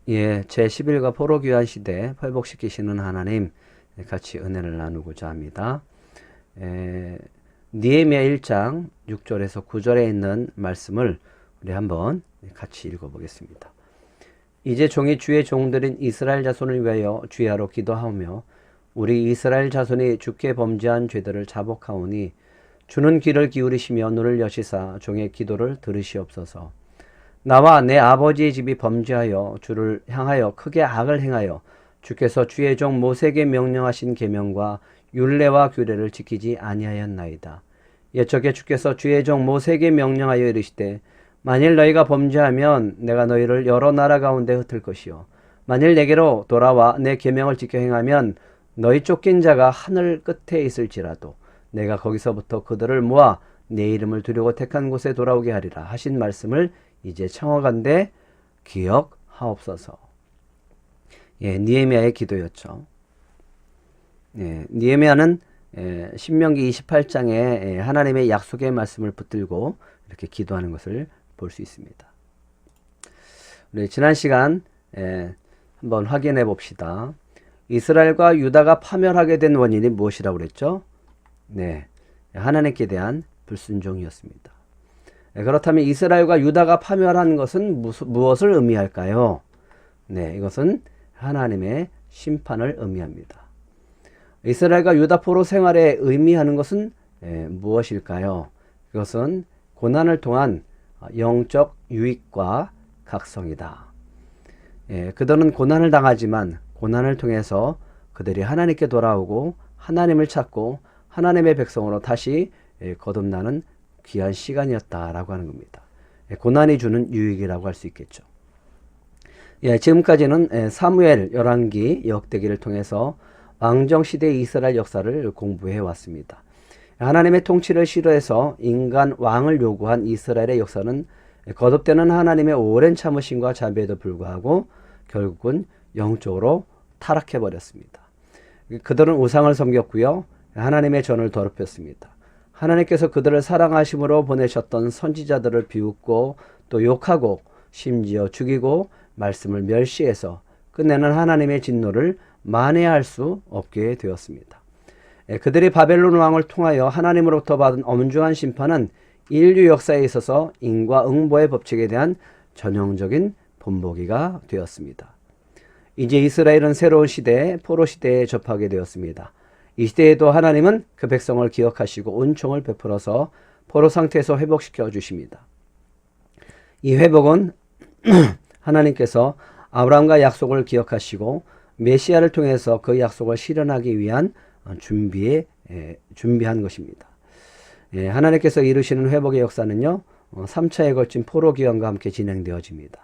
예, 제11과 포로귀환 시대 회복시키시는 하나님 같이 은혜를 나누고자 합니다. 느헤미야 1장 6절에서 9절에 있는 말씀을 우리 한번 같이 읽어보겠습니다. 이제 종이 주의 종들인 이스라엘 자손을 위하여 주야로 기도하며 우리 이스라엘 자손이 주께 범죄한 죄들을 자복하오니 주는 귀를 기울이시며 눈을 여시사 종의 기도를 들으시옵소서. 나와 내 아버지의 집이 범죄하여 주를 향하여 크게 악을 행하여 주께서 주의 종 모세에게 명령하신 계명과 율례와 규례를 지키지 아니하였나이다. 옛적에 주께서 주의 종 모세에게 명령하여 이르시되 만일 너희가 범죄하면 내가 너희를 여러 나라 가운데 흩을 것이요 만일 내게로 돌아와 내 계명을 지켜 행하면 너희 쫓긴 자가 하늘 끝에 있을지라도 내가 거기서부터 그들을 모아 내 이름을 두려고 택한 곳에 돌아오게 하리라 하신 말씀을 이제 청하건대 기억하옵소서. 느헤미야의 기도였죠. 느헤미야는 신명기 28장에 하나님의 약속의 말씀을 붙들고 이렇게 기도하는 것을 볼 수 있습니다. 우리 지난 시간 한번 확인해 봅시다. 이스라엘과 유다가 파멸하게 된 원인이 무엇이라고 그랬죠? 하나님께 대한 불순종이었습니다. 그렇다면 이스라엘과 유다가 파멸한 것은 무엇을 의미할까요? 이것은 하나님의 심판을 의미합니다. 이스라엘과 유다 포로 생활에 의미하는 것은 무엇일까요? 그것은 고난을 통한 영적 유익과 각성이다. 그들은 고난을 당하지만 고난을 통해서 그들이 하나님께 돌아오고 하나님을 찾고 하나님의 백성으로 다시 거듭나는 귀한 시간이었다라고 하는 겁니다. 고난이 주는 유익이라고 할 수 있겠죠. 지금까지는 사무엘, 열왕기, 역대기를 통해서 왕정시대의 이스라엘 역사를 공부해 왔습니다. 하나님의 통치를 싫어해서 인간 왕을 요구한 이스라엘의 역사는 거듭되는 하나님의 오랜 참으심과 자비에도 불구하고 결국은 영적으로 타락해버렸습니다. 그들은 우상을 섬겼고요. 하나님의 전을 더럽혔습니다. 하나님께서 그들을 사랑하심으로 보내셨던 선지자들을 비웃고 또 욕하고 심지어 죽이고 말씀을 멸시해서 끝내는 하나님의 진노를 만회할 수 없게 되었습니다. 그들이 바벨론 왕을 통하여 하나님으로부터 받은 엄중한 심판은 인류 역사에 있어서 인과응보의 법칙에 대한 전형적인 본보기가 되었습니다. 이제 이스라엘은 새로운 시대, 포로 시대에 접하게 되었습니다. 이 시대에도 하나님은 그 백성을 기억하시고 은총을 베풀어서 포로 상태에서 회복시켜 주십니다. 이 회복은 하나님께서 아브라함과 약속을 기억하시고 메시아를 통해서 그 약속을 실현하기 위한 준비한 것입니다. 하나님께서 이루시는 회복의 역사는요, 3차에 걸친 포로 귀환과 함께 진행되어집니다.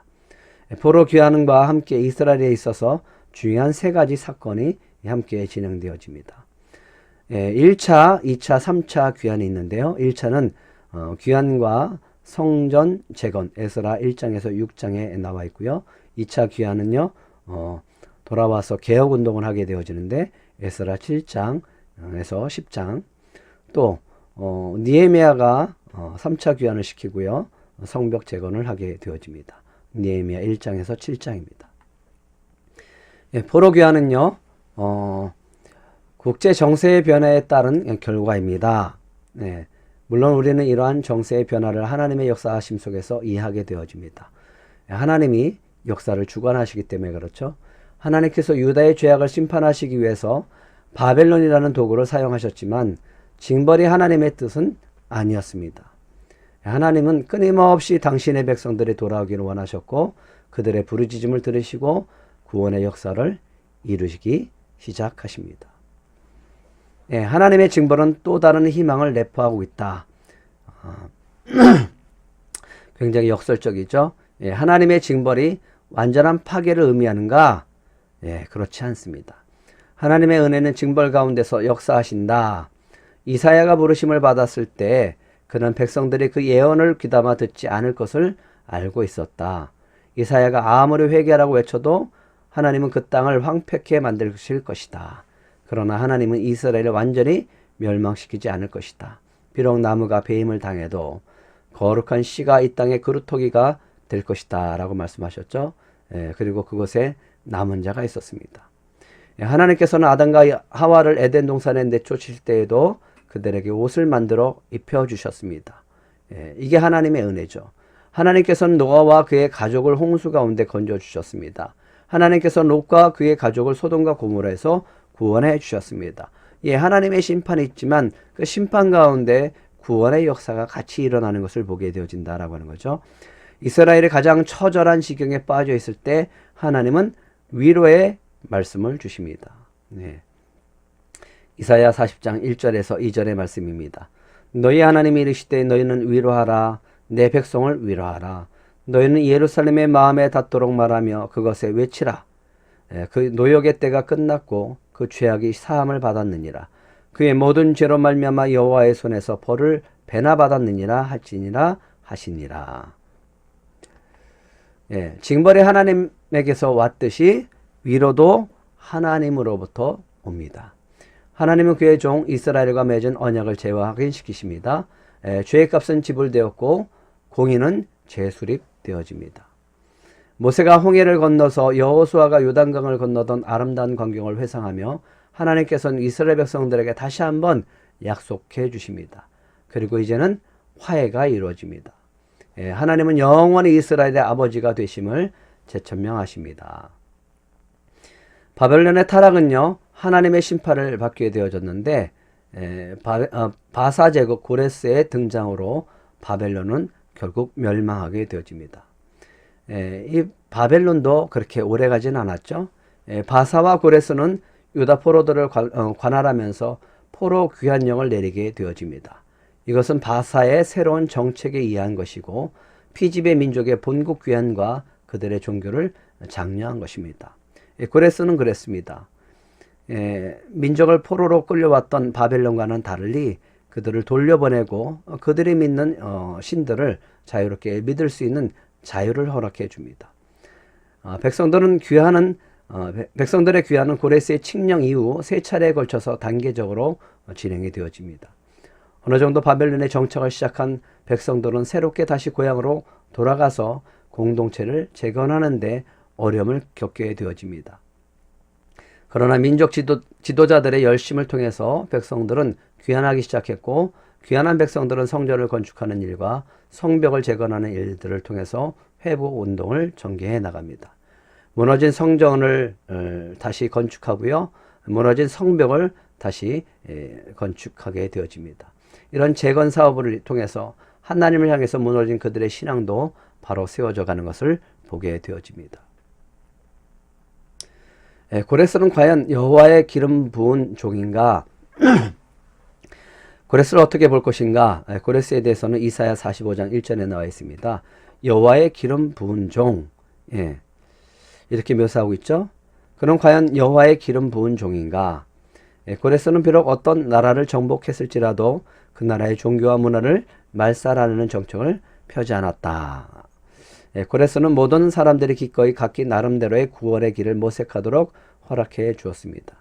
포로 귀환과 함께 이스라엘에 있어서 중요한 세 가지 사건이 함께 진행되어집니다. 1차, 2차, 3차 귀환이 있는데요. 1차는 귀환과 성전 재건, 에스라 1장에서 6장에 나와 있고요. 2차 귀환은요, 돌아와서 개혁운동을 하게 되어지는데 에스라 7장에서 10장, 또 느헤미야가 3차 귀환을 시키고요. 성벽 재건을 하게 되어집니다. 느헤미야 1장에서 7장입니다. 포로 귀환은요, 국제 정세의 변화에 따른 결과입니다. 물론 우리는 이러한 정세의 변화를 하나님의 역사하심 속에서 이해하게 되어집니다. 하나님이 역사를 주관하시기 때문에 그렇죠. 하나님께서 유다의 죄악을 심판하시기 위해서 바벨론이라는 도구를 사용하셨지만 징벌이 하나님의 뜻은 아니었습니다. 하나님은 끊임없이 당신의 백성들이 돌아오기를 원하셨고 그들의 부르짖음을 들으시고 구원의 역사를 이루시기 시작하십니다. 하나님의 징벌은 또 다른 희망을 내포하고 있다. 굉장히 역설적이죠. 하나님의 징벌이 완전한 파괴를 의미하는가? 그렇지 않습니다. 하나님의 은혜는 징벌 가운데서 역사하신다. 이사야가 부르심을 받았을 때 그는 백성들이 그 예언을 귀담아 듣지 않을 것을 알고 있었다. 이사야가 아무리 회개하라고 외쳐도 하나님은 그 땅을 황폐케 만드실 것이다. 그러나 하나님은 이스라엘을 완전히 멸망시키지 않을 것이다. 비록 나무가 배임을 당해도 거룩한 씨가 이 땅의 그루터기가 될 것이다 라고 말씀하셨죠. 그리고 그곳에 남은 자가 있었습니다. 하나님께서는 아담과 하와를 에덴 동산에 내쫓으실 때에도 그들에게 옷을 만들어 입혀주셨습니다. 이게 하나님의 은혜죠. 하나님께서는 노아와 그의 가족을 홍수 가운데 건져주셨습니다. 하나님께서 롯과 그의 가족을 소돔과 고모라에서 구원해 주셨습니다. 하나님의 심판이 있지만 그 심판 가운데 구원의 역사가 같이 일어나는 것을 보게 되어진다라고 하는 거죠. 이스라엘이 가장 처절한 지경에 빠져 있을 때 하나님은 위로의 말씀을 주십니다. 이사야 40장 1절에서 2절의 말씀입니다. 너희 하나님이 이르시되 너희는 위로하라. 내 백성을 위로하라. 너희는 예루살렘의 마음에 닿도록 말하며 그것에 외치라. 그 노역의 때가 끝났고 그 죄악이 사함을 받았느니라. 그의 모든 죄로 말미암아 여호와의 손에서 벌을 배나 받았느니라 할지니라 하시니라. 징벌이 하나님에게서 왔듯이 위로도 하나님으로부터 옵니다. 하나님은 그의 종 이스라엘과 맺은 언약을 재확인시키십니다. 죄의 값은 지불되었고 공의는 재수립되어집니다. 모세가 홍해를 건너서 여호수아가 요단강을 건너던 아름다운 광경을 회상하며 하나님께서는 이스라엘 백성들에게 다시 한번 약속해 주십니다. 그리고 이제는 화해가 이루어집니다. 하나님은 영원히 이스라엘의 아버지가 되심을 재천명하십니다. 바벨론의 타락은요, 하나님의 심판을 받게 되어졌는데 바사 제국 고레스의 등장으로 바벨론은 결국 멸망하게 되어집니다. 이 바벨론도 그렇게 오래 가진 않았죠. 바사와 고레스는 유다 포로들을 관할하면서 포로 귀환령을 내리게 되어집니다. 이것은 바사의 새로운 정책에 의한 것이고 피지배 민족의 본국 귀환과 그들의 종교를 장려한 것입니다. 고레스는 그랬습니다. 민족을 포로로 끌려왔던 바벨론과는 달리 그들을 돌려보내고 그들이 믿는 신들을 자유롭게 믿을 수 있는 자유를 허락해 줍니다. 백성들의 귀환은 고레스의 칙령 이후 세 차례에 걸쳐서 단계적으로 진행이 되어집니다. 어느 정도 바벨론의 정착을 시작한 백성들은 새롭게 다시 고향으로 돌아가서 공동체를 재건하는 데 어려움을 겪게 되어집니다. 그러나 민족 지도자들의 열심을 통해서 백성들은 귀환하기 시작했고 귀환한 백성들은 성전을 건축하는 일과 성벽을 재건하는 일들을 통해서 회복 운동을 전개해 나갑니다. 무너진 성전을 다시 건축하고요. 무너진 성벽을 다시 건축하게 되어집니다. 이런 재건 사업을 통해서 하나님을 향해서 무너진 그들의 신앙도 바로 세워져 가는 것을 보게 되어집니다. 고레스는 과연 여호와의 기름 부은 종인가? 고레스를 어떻게 볼 것인가? 고레스에 대해서는 이사야 45장 1절에 나와 있습니다. 여호와의 기름 부은 종, 이렇게 묘사하고 있죠. 그럼 과연 여호와의 기름 부은 종인가? 고레스는 비록 어떤 나라를 정복했을지라도 그 나라의 종교와 문화를 말살하려는 정책을 펴지 않았다. 고레스는 모든 사람들이 기꺼이 각기 나름대로의 구원의 길을 모색하도록 허락해 주었습니다.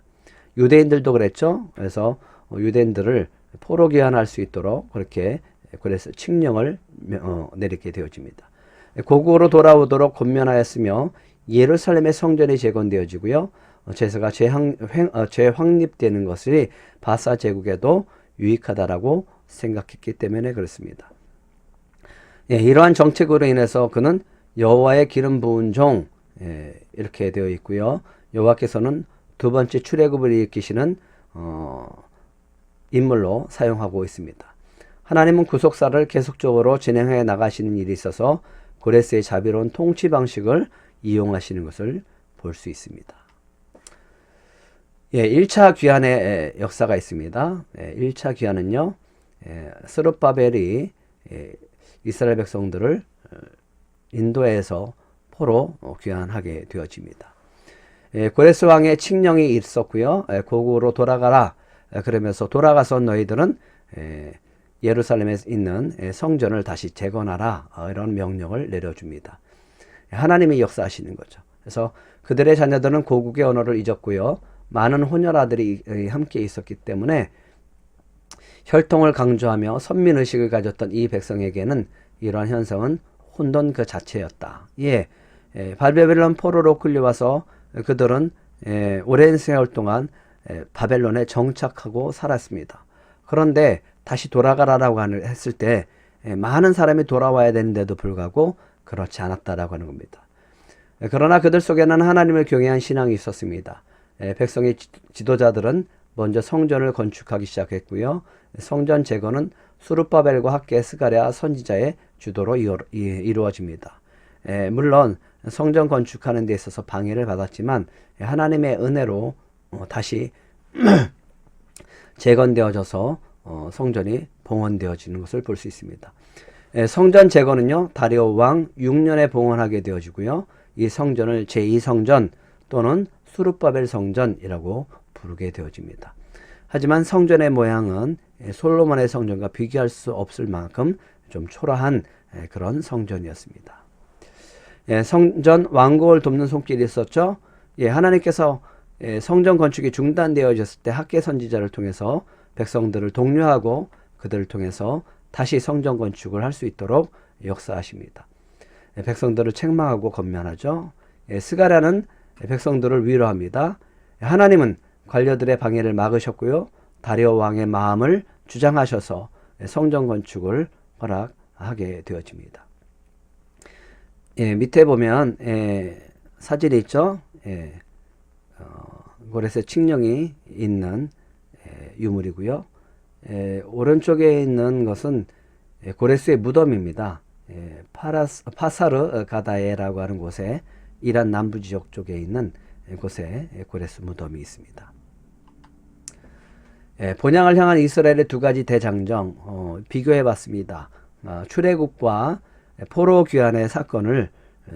유대인들도 그랬죠. 그래서 유대인들을 포로 귀환할 수 있도록 그렇게 고레스 칙령을 내리게 되어집니다. 고국으로 돌아오도록 권면하였으며 예루살렘의 성전이 재건되어지고요. 제사가 재확립되는 것이 바사 제국에도 유익하다라고 생각했기 때문에 그렇습니다. 이러한 정책으로 인해서 그는 여호와의 기름 부은 종 이렇게 되어 있고요. 여호와께서는 두 번째 출애굽을 일으키시는 인물로 사용하고 있습니다. 하나님은 구속사를 계속적으로 진행해 나가시는 일이 있어서 고레스의 자비로운 통치 방식을 이용하시는 것을 볼 수 있습니다. 1차 귀환의 역사가 있습니다. 1차 귀환은요, 스룹바벨이 이스라엘 백성들을 인도에서 포로 귀환하게 되어집니다. 고레스 왕의 칙령이 있었고요. 고국으로 돌아가라. 그러면서 돌아가서 너희들은 예루살렘에 있는 성전을 다시 재건하라. 이런 명령을 내려줍니다. 하나님이 역사하시는 거죠. 그래서 그들의 자녀들은 고국의 언어를 잊었고요. 많은 혼혈아들이 함께 있었기 때문에 혈통을 강조하며 선민의식을 가졌던 이 백성에게는 이러한 현상은 혼돈 그 자체였다. 바벨론 포로로 끌려와서 그들은 오랜 세월 동안 바벨론에 정착하고 살았습니다. 그런데 다시 돌아가라라고 했을 때 많은 사람이 돌아와야 되는데도 불구하고 그렇지 않았다라고 하는 겁니다. 그러나 그들 속에는 하나님을 경외한 신앙이 있었습니다. 백성의 지도자들은 먼저 성전을 건축하기 시작했고요. 성전 재건은 수르바벨과 함께 스가랴 선지자의 주도로 이루어집니다. 물론 성전 건축하는 데 있어서 방해를 받았지만 하나님의 은혜로 다시 재건되어져서 성전이 봉헌되어지는 것을 볼 수 있습니다. 성전 재건은요, 다리오 왕 6년에 봉헌하게 되어지고요. 이 성전을 제2성전 또는 수르바벨 성전이라고 부르게 되어집니다. 하지만 성전의 모양은 솔로몬의 성전과 비교할 수 없을 만큼 좀 초라한 그런 성전이었습니다. 성전 완공을 돕는 손길이 있었죠. 하나님께서 성전 건축이 중단되어졌을 때 학개 선지자를 통해서 백성들을 독려하고 그들을 통해서 다시 성전 건축을 할 수 있도록 역사하십니다. 백성들을 책망하고 권면하죠. 스가랴는 백성들을 위로합니다. 하나님은 관료들의 방해를 막으셨고요. 다리오 왕의 마음을 주장하셔서 성전 건축을 허락하게 되어집니다. 밑에 보면 사진이 있죠. 고레스 칙령이 있는 유물이고요. 오른쪽에 있는 것은 고레스의 무덤입니다. 파사르 가다에라고 하는 곳에 이란 남부 지역 쪽에 있는 곳에 고레스 무덤이 있습니다. 본향을 향한 이스라엘의 두 가지 대장정 비교해 봤습니다. 출애굽과 포로 귀환의 사건을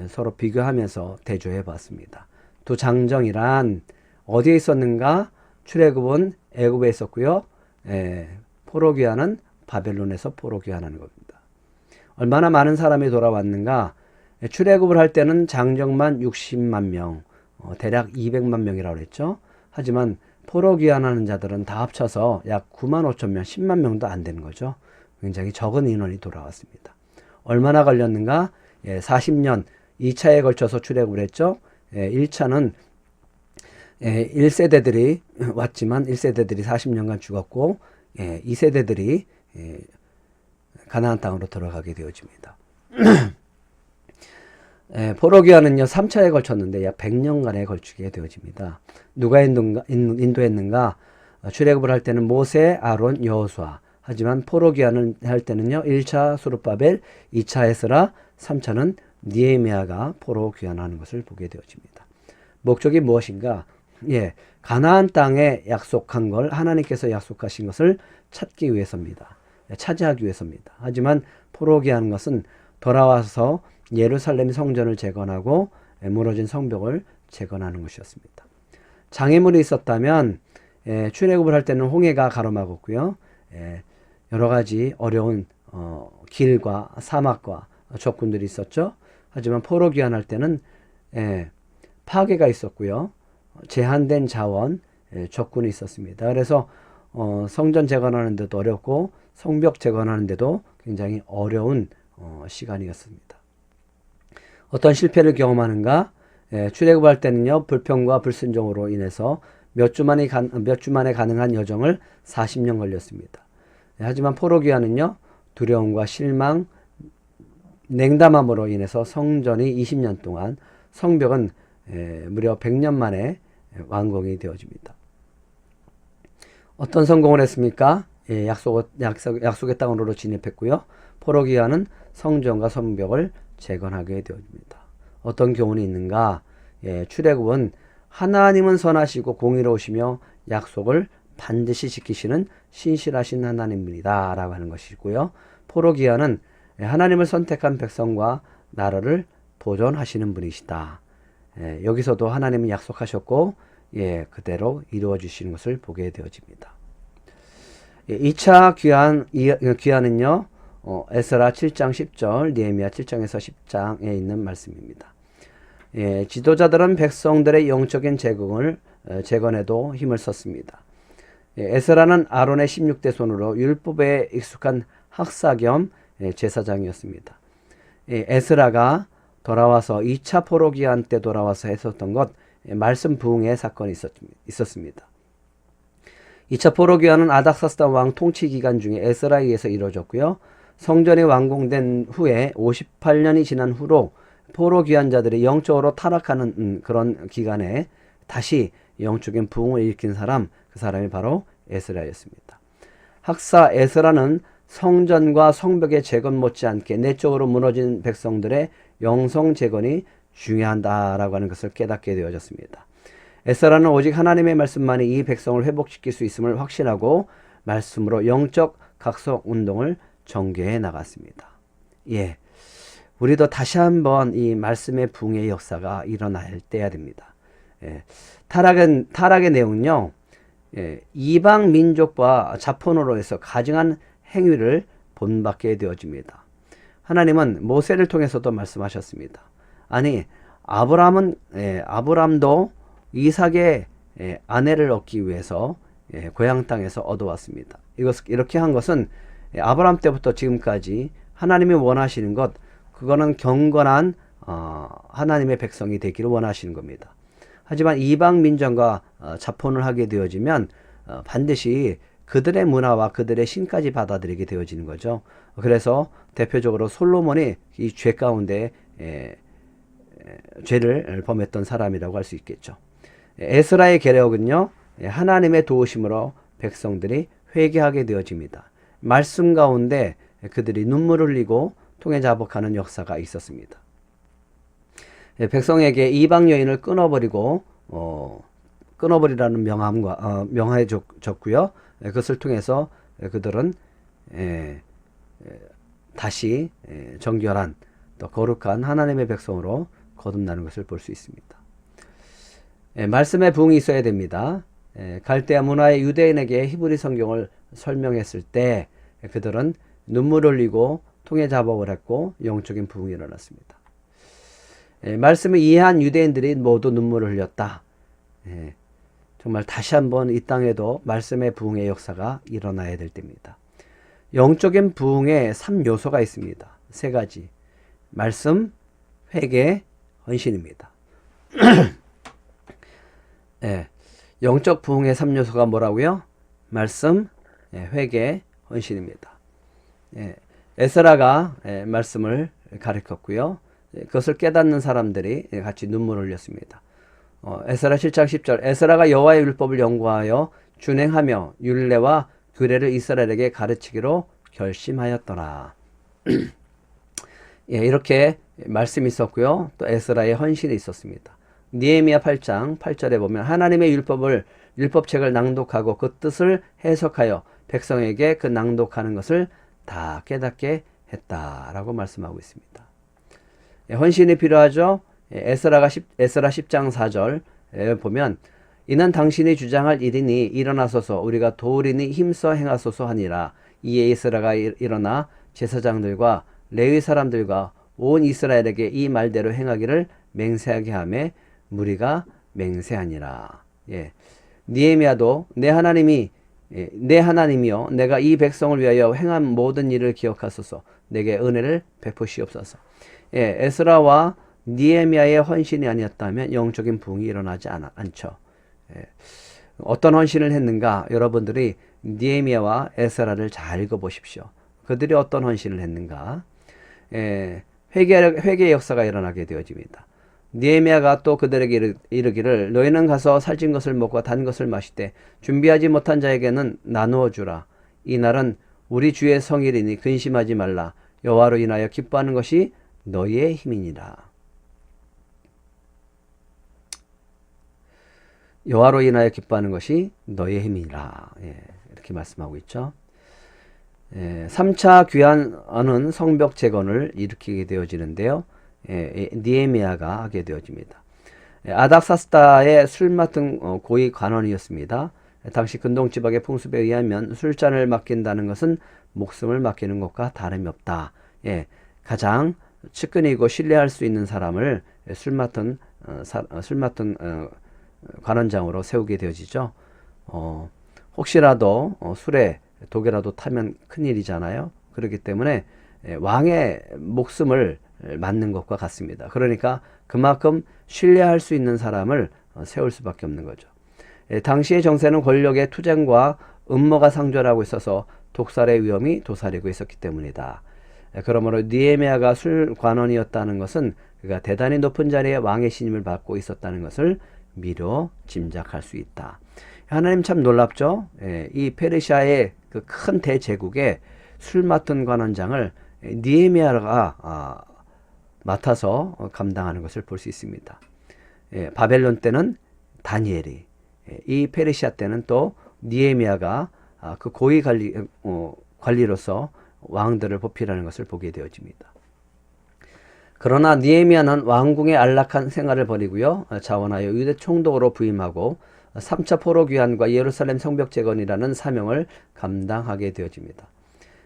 서로 비교하면서 대조해 봤습니다. 두 장정이란 어디에 있었는가? 출애굽은 애굽에 있었고요. 포로 귀환은 바벨론에서 포로 귀환하는 겁니다. 얼마나 많은 사람이 돌아왔는가? 출애굽을 할 때는 장정만 60만 명, 대략 200만 명이라고 했죠. 하지만 포로 귀환하는 자들은 다 합쳐서 약 9만 5천 명, 10만 명도 안 되는 거죠. 굉장히 적은 인원이 돌아왔습니다. 얼마나 걸렸는가? 40년 2차에 걸쳐서 출애굽을 했죠. 1차는 1세대들이 왔지만 1세대들이 40년간 죽었고 2세대들이 가나안 땅으로 들어가게 되어집니다. 포로 귀환은요 3차에 걸쳤는데 약 100년간에 걸치게 되어집니다. 누가 인도했는가? 출애굽을 할 때는 모세, 아론, 여호수아. 하지만 포로 귀환을 할 때는요 1차 수르바벨, 2차 에스라, 3차는 느헤미야가 포로 귀환하는 것을 보게 되어집니다. 목적이 무엇인가? 가나안 땅에 약속한 걸 하나님께서 약속하신 것을 찾기 위해서입니다. 차지하기 위해서입니다. 하지만 포로 귀환하는 것은 돌아와서 예루살렘 성전을 재건하고 무너진 성벽을 재건하는 것이었습니다. 장애물이 있었다면 출애굽을 할 때는 홍해가 가로막았고요. 여러 가지 어려운 길과 사막과 적군들이 있었죠. 하지만 포로 귀환할 때는 파괴가 있었고요. 제한된 자원, 적군이 있었습니다. 그래서 성전 재건하는 데도 어렵고 성벽 재건하는 데도 굉장히 어려운 시간이었습니다. 어떤 실패를 경험하는가? 출애굽할 때는요 불평과 불순종으로 인해서 몇 주 만에 가능한 여정을 40년 걸렸습니다. 하지만 포로 귀환은요 두려움과 실망, 냉담함으로 인해서 성전이 20년 동안, 성벽은 무려 100년 만에 완공이 되어집니다. 어떤 성공을 했습니까? 약속의 땅으로 진입했고요. 포로 귀환은 성전과 성벽을 재건하게 되어집니다. 어떤 교훈이 있는가? 출애굽은 하나님은 선하시고 공의로우시며 약속을 반드시 지키시는 신실하신 하나님입니다 라고 하는 것이고요. 포로 귀환은 하나님을 선택한 백성과 나라를 보존하시는 분이시다. 여기서도 하나님은 약속하셨고 그대로 이루어 주시는 것을 보게 되어집니다. 2차 귀환은요 에스라 7장 10절, 느헤미야 7장에서 10장에 있는 말씀입니다. 지도자들은 백성들의 영적인 재건에도 힘을 썼습니다. 에스라는 아론의 16대 손으로 율법에 익숙한 학사 겸 제사장이었습니다. 에스라가 돌아와서 2차 포로기한 때 돌아와서 했었던 것, 말씀 부흥의 사건이 있었습니다. 2차 포로기한은 아닥사스다 왕 통치 기간 중에 에스라에 의해서 이루어졌고요. 성전이 완공된 후에 58년이 지난 후로 포로귀환자들이 영적으로 타락하는 그런 기간에 다시 영적인 부흥을 일으킨 사람, 그 사람이 바로 에스라였습니다. 학사 에스라는 성전과 성벽의 재건 못지않게 내적으로 무너진 백성들의 영성 재건이 중요하다라고 하는 것을 깨닫게 되어졌습니다. 에스라는 오직 하나님의 말씀만이 이 백성을 회복시킬 수 있음을 확신하고 말씀으로 영적 각성 운동을 전개해 나갔습니다. 예, 우리도 다시 한번 이 말씀의 부흥의 역사가 일어날 때야 됩니다. 예, 타락의 내용은요, 이방 민족과 자폰으로 해서 가증한 행위를 본받게 되어집니다. 하나님은 모세를 통해서도 말씀하셨습니다. 아니, 아브람도 이삭의 아내를 얻기 위해서 고향 땅에서 얻어왔습니다. 이렇게 한 것은 아브람 때부터 지금까지 하나님이 원하시는 것, 그거는 경건한 하나님의 백성이 되기를 원하시는 겁니다. 하지만 이방 민족과 자폰을 하게 되어지면 반드시 그들의 문화와 그들의 신까지 받아들이게 되어지는 거죠. 그래서 대표적으로 솔로몬이 이 죄 가운데 죄를 범했던 사람이라고 할 수 있겠죠. 에스라의 계략은요, 하나님의 도우심으로 백성들이 회개하게 되어집니다. 말씀 가운데 그들이 눈물을 흘리고 통해 자복하는 역사가 있었습니다. 백성에게 이방 여인을 끊어버리라는 명하에 줬고요. 그것을 통해서 그들은 다시 정결한 또 거룩한 하나님의 백성으로 거듭나는 것을 볼 수 있습니다. 말씀의 부흥이 있어야 됩니다. 갈대아 문화의 유대인에게 히브리 성경을 설명했을 때 그들은 눈물을 흘리고 통해 자복을 했고 영적인 부흥이 일어났습니다. 말씀을 이해한 유대인들이 모두 눈물을 흘렸다. 정말 다시 한번 이 땅에도 말씀의 부흥의 역사가 일어나야 될 때입니다. 영적인 부흥에 3요소가 있습니다. 3가지. 말씀, 회개, 헌신입니다. 영적 부흥의 3요소가 뭐라고요? 말씀, 회개, 헌신입니다. 에스라가 말씀을 가르쳤고요. 그것을 깨닫는 사람들이 같이 눈물을 흘렸습니다. 에스라 7장 10절, 에스라가 여호와의 율법을 연구하여 준행하며 율례와 규례를 이스라엘에게 가르치기로 결심하였더라. 이렇게 말씀이 있었고요. 또 에스라의 헌신이 있었습니다. 느헤미야 8장 8절에 보면 하나님의 율법책을 낭독하고 그 뜻을 해석하여 백성에게 그 낭독하는 것을 다 깨닫게 했다라고 말씀하고 있습니다. 헌신이 필요하죠. 에스라 10장 4절 보면 이는 당신이 주장할 일이니 일어나소서 우리가 도우리니 힘써 행하소서 하니라. 이에 에스라가 일어나 제사장들과 레위 사람들과 온 이스라엘에게 이 말대로 행하기를 맹세하게 하며 무리가 맹세하니라. 느헤미야도 내 하나님이여 내가 이 백성을 위하여 행한 모든 일을 기억하소서 내게 은혜를 베푸시옵소서. 에스라와 느헤미야의 헌신이 아니었다면 영적인 부흥이 일어나지 않죠. 어떤 헌신을 했는가? 여러분들이 느헤미야와 에스라를 잘 읽어보십시오. 그들이 어떤 헌신을 했는가? 회개의 역사가 일어나게 되어집니다. 느헤미야가 또 그들에게 이르기를 너희는 가서 살찐 것을 먹고 단 것을 마시되 준비하지 못한 자에게는 나누어 주라. 이 날은 우리 주의 성일이니 근심하지 말라. 여호와로 인하여 기뻐하는 것이 너희의 힘이니라. 여호와로 인하여 기뻐하는 것이 너희의 힘이라. 이렇게 말씀하고 있죠. 3차 귀환은 성벽 재건을 일으키게 되어지는데요. 느헤미야가 하게 되어집니다. 아닥사스다의 술 맡은 고위 관원이었습니다. 당시 근동 지방의 풍습에 의하면 술잔을 맡긴다는 것은 목숨을 맡기는 것과 다름이 없다. 가장 측근이고 신뢰할 수 있는 사람을 술 맡은 관원장으로 세우게 되어지죠. 혹시라도 술에 독이라도 타면 큰일이잖아요. 그렇기 때문에 왕의 목숨을 맞는 것과 같습니다. 그러니까 그만큼 신뢰할 수 있는 사람을 세울 수밖에 없는 거죠. 당시의 정세는 권력의 투쟁과 음모가 상존하고 있어서 독살의 위험이 도사리고 있었기 때문이다. 그러므로 느헤미야가 술관원이었다는 것은 그가 대단히 높은 자리에 왕의 신임을 받고 있었다는 것을 미뤄 짐작할 수 있다. 하나님 참 놀랍죠? 이 페르시아의 그 큰 대제국에 술 맡은 관원장을 느헤미야가 맡아서 감당하는 것을 볼 수 있습니다. 바벨론 때는 다니엘이, 이 페르시아 때는 또 느헤미야가 그 고위 관리로서 왕들을 보필하는 것을 보게 되어집니다. 그러나 느헤미야는 왕궁의 안락한 생활을 버리고요, 자원하여 유대 총독으로 부임하고 3차 포로 귀환과 예루살렘 성벽 재건이라는 사명을 감당하게 되어집니다.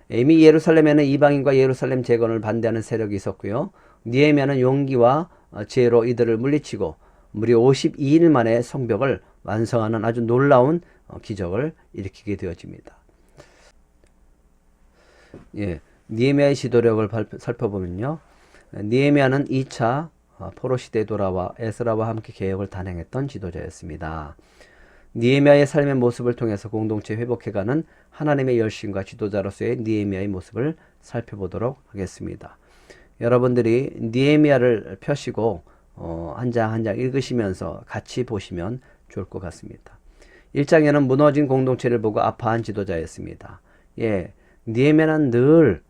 이미 예루살렘에는 이방인과 예루살렘 재건을 반대하는 세력이 있었고요, 느헤미야는 용기와 지혜로 이들을 물리치고 무려 52일 만에 성벽을 완성하는 아주 놀라운 기적을 일으키게 되어집니다. 느헤미야의 지도력을 살펴보면요, 느헤미야는 2차 포로 시대에 돌아와 에스라와 함께 개혁을 단행했던 지도자였습니다. 느헤미야의 삶의 모습을 통해서 공동체 회복해가는 하나님의 열심과 지도자로서의 느헤미야의 모습을 살펴보도록 하겠습니다. 여러분들이 느헤미야를 펴시고 한 장 한 장 읽으시면서 같이 보시면 좋을 것 같습니다. 1장에는 무너진 공동체를 보고 아파한 지도자였습니다. 느헤미야는 늘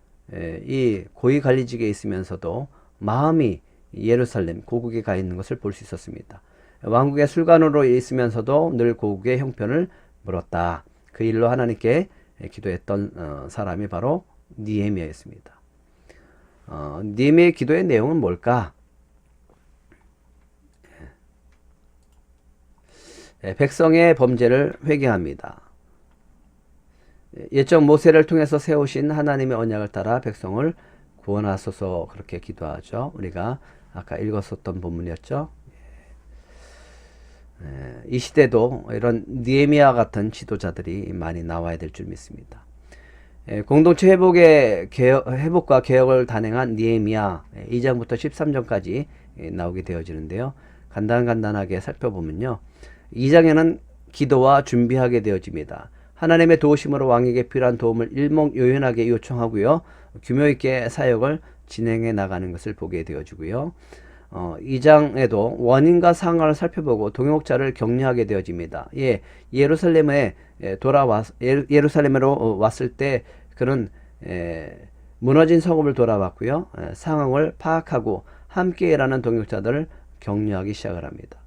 이 고위 관리직에 있으면서도 마음이 예루살렘 고국에 가 있는 것을 볼 수 있었습니다. 왕국의 술관으로 있으면서도 늘 고국의 형편을 물었다. 그 일로 하나님께 기도했던 사람이 바로 느헤미야였습니다. 느헤미야의 기도의 내용은 뭘까? 백성의 범죄를 회개합니다. 옛적 모세를 통해서 세우신 하나님의 언약을 따라 백성을 구원하소서, 그렇게 기도하죠. 우리가 아까 읽었었던 본문이었죠. 이 시대도 이런 느헤미야 같은 지도자들이 많이 나와야 될 줄 믿습니다. 공동체 회복과 개혁을 단행한 느헤미야 2장부터 13장까지 나오게 되어지는데요. 간단하게 살펴보면요, 2장에는 기도와 준비하게 되어집니다. 하나님의 도우심으로 왕에게 필요한 도움을 일목요연하게 요청하고요, 규모 있게 사역을 진행해 나가는 것을 보게 되어지고요. 2장에도 원인과 상황을 살펴보고 동역자를 격려하게 되어집니다. 예루살렘으로 왔을 때 그는 무너진 성읍을 돌아봤고요, 상황을 파악하고 함께 일하는 동역자들을 격려하기 시작을 합니다.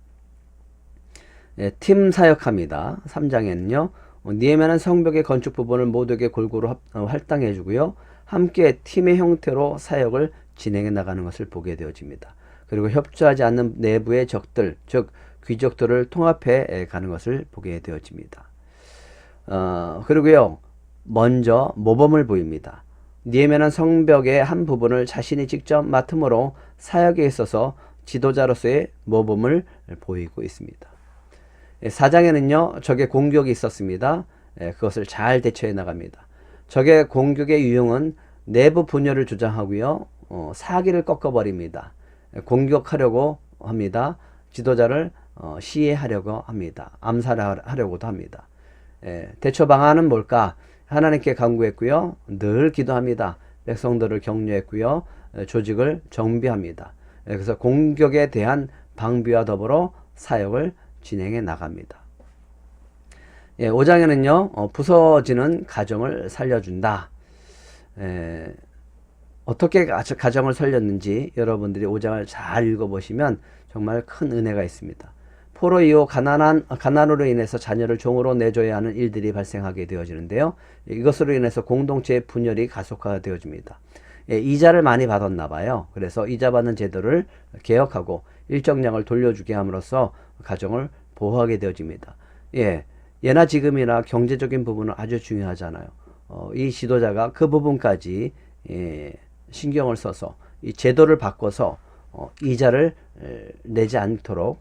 팀 사역합니다. 3장에는요, 느헤미야는 성벽의 건축 부분을 모두에게 골고루 할당해 주고요, 함께 팀의 형태로 사역을 진행해 나가는 것을 보게 되어집니다. 그리고 협조하지 않는 내부의 적들, 즉 귀족들을 통합해 가는 것을 보게 되어집니다. 그리고요, 먼저 모범을 보입니다. 느헤미야는 성벽의 한 부분을 자신이 직접 맡음으로 사역에 있어서 지도자로서의 모범을 보이고 있습니다. 4장에는요, 적의 공격이 있었습니다. 그것을 잘 대처해 나갑니다. 적의 공격의 유형은 내부 분열을 주장하고요, 사기를 꺾어버립니다. 공격하려고 합니다. 지도자를 시해하려고 합니다. 암살하려고도 합니다. 대처 방안은 뭘까? 하나님께 간구했고요, 늘 기도합니다. 백성들을 격려했고요, 조직을 정비합니다. 그래서 공격에 대한 방비와 더불어 사역을 진행해 나갑니다. 5장에는요, 부서지는 가정을 살려준다. 어떻게 가정을 살렸는지 여러분들이 5장을 잘 읽어보시면 정말 큰 은혜가 있습니다. 포로 이후 가난으로 인해서 자녀를 종으로 내줘야 하는 일들이 발생하게 되어지는데요, 이것으로 인해서 공동체의 분열이 가속화되어집니다. 이자를 많이 받았나 봐요. 그래서 이자 받는 제도를 개혁하고 일정량을 돌려주게 함으로써 가정을 보호하게 되어집니다. 예나 지금이나 경제적인 부분은 아주 중요하잖아요. 이 지도자가 그 부분까지 신경을 써서 이 제도를 바꿔서 이자를 내지 않도록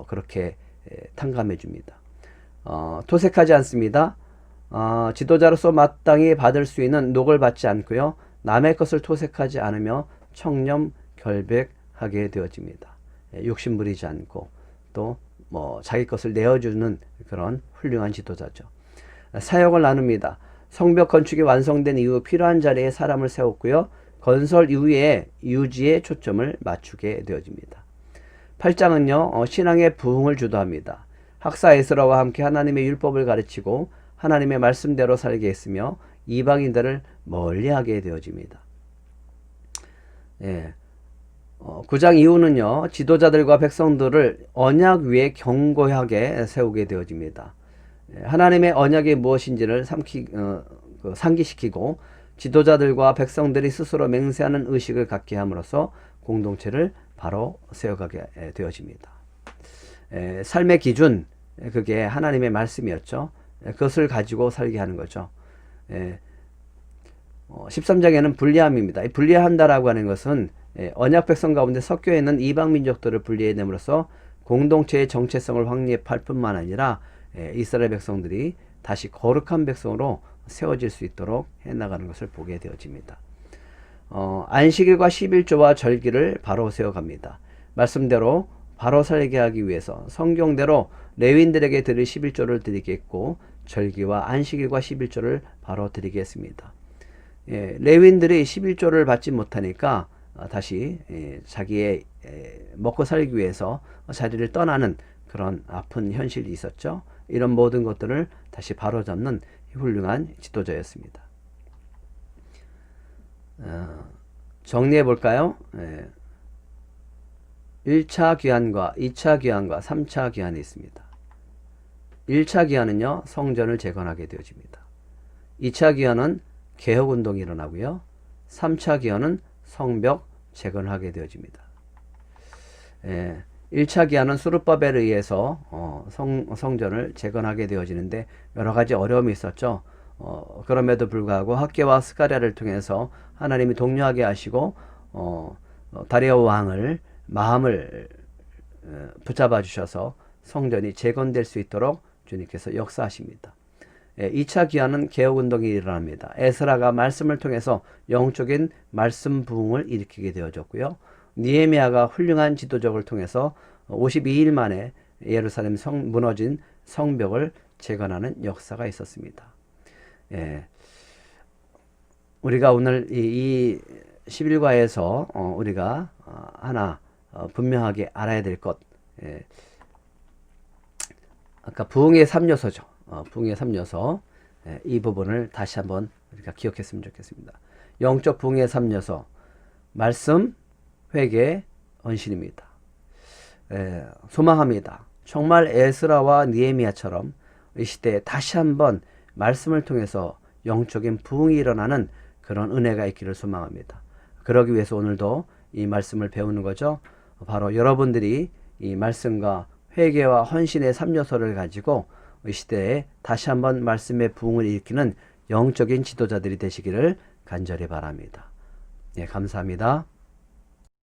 그렇게 탕감해 줍니다. 토색하지 않습니다. 지도자로서 마땅히 받을 수 있는 녹을 받지 않고요, 남의 것을 토색하지 않으며 청렴 결백하게 되어집니다. 욕심 부리지 않고 또 자기 것을 내어주는 그런 훌륭한 지도자죠. 사역을 나눕니다. 성벽 건축이 완성된 이후 필요한 자리에 사람을 세웠고요. 건설 이후에 유지에 초점을 맞추게 되어집니다. 8장은요. 신앙의 부흥을 주도합니다. 학사 에스라와 함께 하나님의 율법을 가르치고 하나님의 말씀대로 살게 했으며 이방인들을 멀리하게 되어집니다. 9장 이후는요. 지도자들과 백성들을 언약 위에 견고하게 세우게 되어집니다. 하나님의 언약이 무엇인지를 상기시키고 지도자들과 백성들이 스스로 맹세하는 의식을 갖게 함으로써 공동체를 바로 세워가게 되어집니다. 삶의 기준, 그게 하나님의 말씀이었죠. 그것을 가지고 살게 하는 거죠. 13장에는 분리함입니다. 분리한다라고 하는 것은 언약 백성 가운데 섞여 있는 이방 민족들을 분리해냄으로써 공동체의 정체성을 확립할 뿐만 아니라 이스라엘 백성들이 다시 거룩한 백성으로 세워질 수 있도록 해나가는 것을 보게 되어집니다. 안식일과 11조와 절기를 바로 세워갑니다. 말씀대로 바로 살게 하기 위해서 성경대로 레위인들에게 드릴 11조를 드리겠고 절기와 안식일과 11조를 바로 드리겠습니다. 레위인들이 11조를 받지 못하니까 다시 자기의 먹고 살기 위해서 자리를 떠나는 그런 아픈 현실이 있었죠. 이런 모든 것들을 다시 바로잡는 훌륭한 지도자였습니다. 정리해 볼까요? 1차 귀환과 2차 귀환과 3차 귀환이 있습니다. 1차 귀환은요, 성전을 재건하게 되어집니다. 2차 귀환은 개혁운동이 일어나고요. 3차 귀환은 성벽 재건하게 되어집니다. 1차 귀환은 수르바벨에 의해서 성전을 재건하게 되어지는데 여러 가지 어려움이 있었죠. 그럼에도 불구하고 학개와 스가랴를 통해서 하나님이 독려하게 하시고 다리오 왕을 마음을 붙잡아 주셔서 성전이 재건될 수 있도록 주님께서 역사하십니다. 2차 귀환은 개혁운동이 일어납니다. 에스라가 말씀을 통해서 영적인 말씀 부흥을 일으키게 되어졌고요. 느헤미야가 훌륭한 지도적을 통해서 52일 만에 예루살렘 무너진 성벽을 재건하는 역사가 있었습니다. 우리가 오늘 이 11과에서 우리가 하나 분명하게 알아야 될 것, 아까 부흥의 3요소죠. 부흥의 3요소, 이 부분을 다시 한번 우리가 기억했으면 좋겠습니다. 영적 부흥의 3요소, 말씀, 회개, 언신입니다. 소망합니다. 정말 에스라와 느헤미야처럼 이 시대에 다시 한번 말씀을 통해서 영적인 부흥이 일어나는 그런 은혜가 있기를 소망합니다. 그러기 위해서 오늘도 이 말씀을 배우는 거죠. 바로 여러분들이 이 말씀과 회개와 헌신의 3요소를 가지고 이 시대에 다시 한번 말씀의 부흥을 일으키는 영적인 지도자들이 되시기를 간절히 바랍니다. 감사합니다.